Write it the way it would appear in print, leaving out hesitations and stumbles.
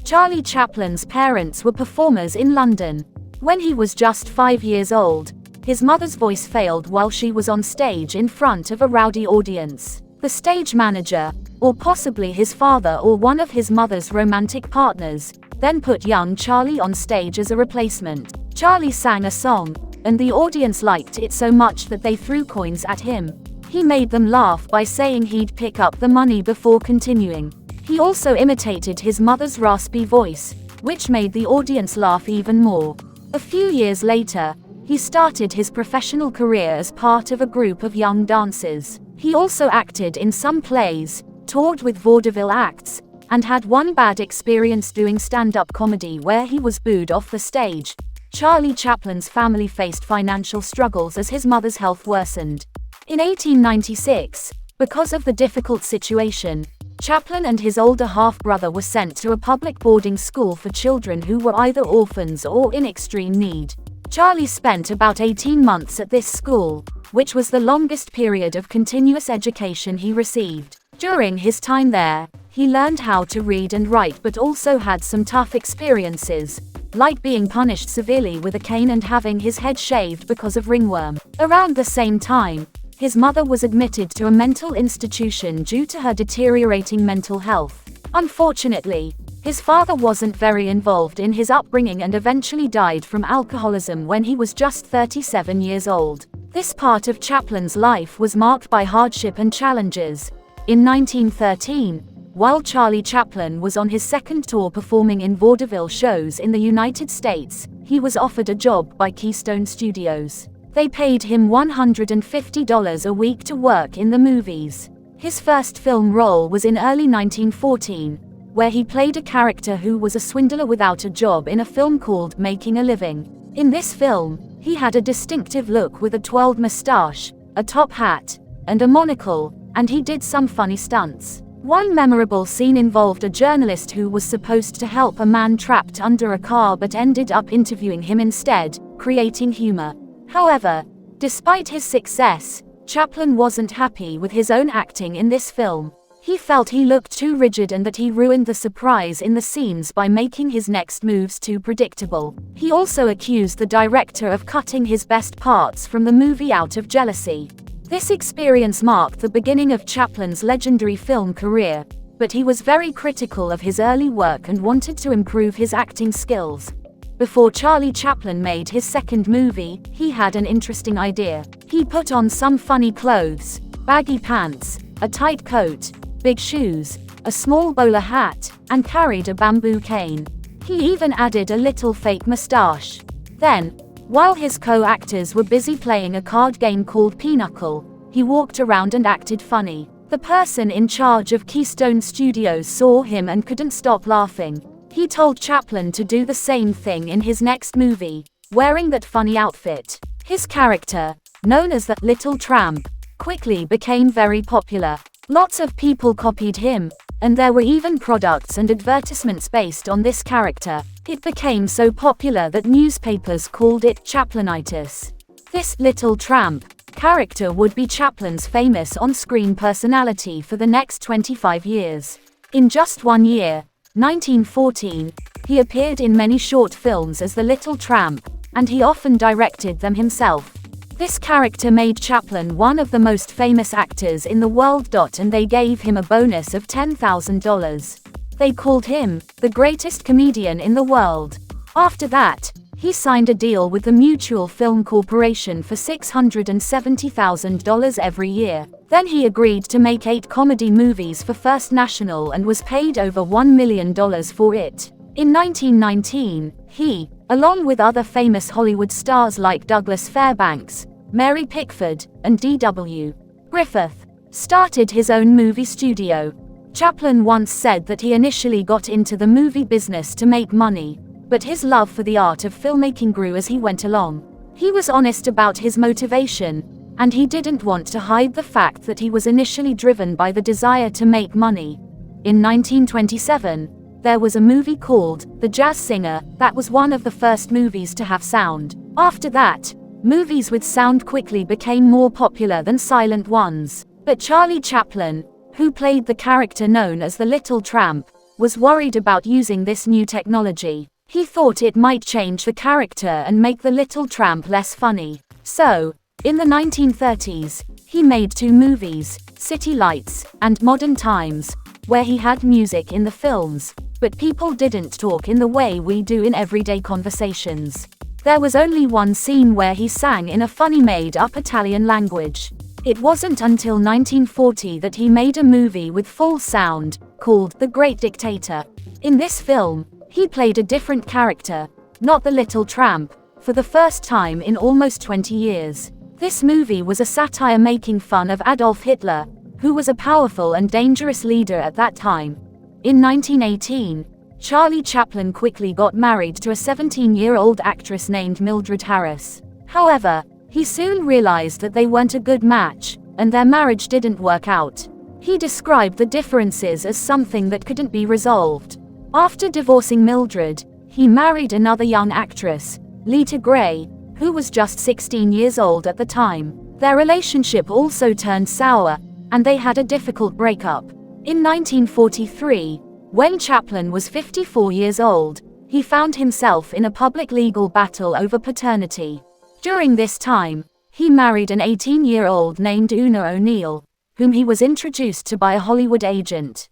Charlie Chaplin's parents were performers in London. When he was just 5 years old, his mother's voice failed while she was on stage in front of a rowdy audience. The stage manager, or possibly his father or one of his mother's romantic partners, then put young Charlie on stage as a replacement. Charlie sang a song, and the audience liked it so much that they threw coins at him. He made them laugh by saying he'd pick up the money before continuing. He also imitated his mother's raspy voice, which made the audience laugh even more. A few years later, he started his professional career as part of a group of young dancers. He also acted in some plays, toured with vaudeville acts, and had one bad experience doing stand-up comedy where he was booed off the stage. Charlie Chaplin's family faced financial struggles as his mother's health worsened. In 1896, because of the difficult situation, Chaplin and his older half-brother were sent to a public boarding school for children who were either orphans or in extreme need. Charlie spent about 18 months at this school, which was the longest period of continuous education he received. During his time there, he learned how to read and write but also had some tough experiences, like being punished severely with a cane and having his head shaved because of ringworm. Around the same time, his mother was admitted to a mental institution due to her deteriorating mental health. Unfortunately, his father wasn't very involved in his upbringing and eventually died from alcoholism when he was just 37 years old. This part of Chaplin's life was marked by hardship and challenges. In 1913, while Charlie Chaplin was on his second tour performing in vaudeville shows in the United States, he was offered a job by Keystone Studios. They paid him $150 a week to work in the movies. His first film role was in early 1914, where he played a character who was a swindler without a job in a film called Making a Living. In this film, he had a distinctive look with a twirled mustache, a top hat, and a monocle, and he did some funny stunts. One memorable scene involved a journalist who was supposed to help a man trapped under a car but ended up interviewing him instead, creating humor. However, despite his success, Chaplin wasn't happy with his own acting in this film. He felt he looked too rigid and that he ruined the surprise in the scenes by making his next moves too predictable. He also accused the director of cutting his best parts from the movie out of jealousy. This experience marked the beginning of Chaplin's legendary film career, but he was very critical of his early work and wanted to improve his acting skills. Before Charlie Chaplin made his second movie, he had an interesting idea. He put on some funny clothes, baggy pants, a tight coat, big shoes, a small bowler hat, and carried a bamboo cane. He even added a little fake mustache. Then, while his co-actors were busy playing a card game called Pinochle, he walked around and acted funny. The person in charge of Keystone Studios saw him and couldn't stop laughing. He told Chaplin to do the same thing in his next movie, wearing that funny outfit. His character, known as the Little Tramp, quickly became very popular. Lots of people copied him, and there were even products and advertisements based on this character. It became so popular that newspapers called it Chaplinitis. This Little Tramp character would be Chaplin's famous on-screen personality for the next 25 years. In just 1 year, 1914, he appeared in many short films as the Little Tramp, and he often directed them himself. This character made Chaplin one of the most famous actors in the world. And they gave him a bonus of $10,000. They called him the greatest comedian in the world. After that, he signed a deal with the Mutual Film Corporation for $670,000 every year. Then he agreed to make 8 comedy movies for First National and was paid over $1 million for it. In 1919, he, along with other famous Hollywood stars like Douglas Fairbanks, Mary Pickford, and D.W. Griffith, started his own movie studio. Chaplin once said that he initially got into the movie business to make money, but his love for the art of filmmaking grew as he went along. He was honest about his motivation, and he didn't want to hide the fact that he was initially driven by the desire to make money. In 1927, there was a movie called The Jazz Singer that was one of the first movies to have sound. After that, movies with sound quickly became more popular than silent ones. But Charlie Chaplin, who played the character known as the Little Tramp, was worried about using this new technology. He thought it might change the character and make the little tramp less funny. So, in the 1930s, he made 2 movies, City Lights and Modern Times, where he had music in the films, but people didn't talk in the way we do in everyday conversations. There was only one scene where he sang in a funny made-up Italian language. It wasn't until 1940 that he made a movie with full sound, called The Great Dictator. In this film, he played a different character, not the little tramp, for the first time in almost 20 years. This movie was a satire making fun of Adolf Hitler, who was a powerful and dangerous leader at that time. In 1918, Charlie Chaplin quickly got married to a 17-year-old actress named Mildred Harris. However, he soon realized that they weren't a good match, and their marriage didn't work out. He described the differences as something that couldn't be resolved. After divorcing Mildred, he married another young actress, Lita Gray, who was just 16 years old at the time. Their relationship also turned sour, and they had a difficult breakup. In 1943, when Chaplin was 54 years old, he found himself in a public legal battle over paternity. During this time, he married an 18-year-old named Una O'Neill, whom he was introduced to by a Hollywood agent.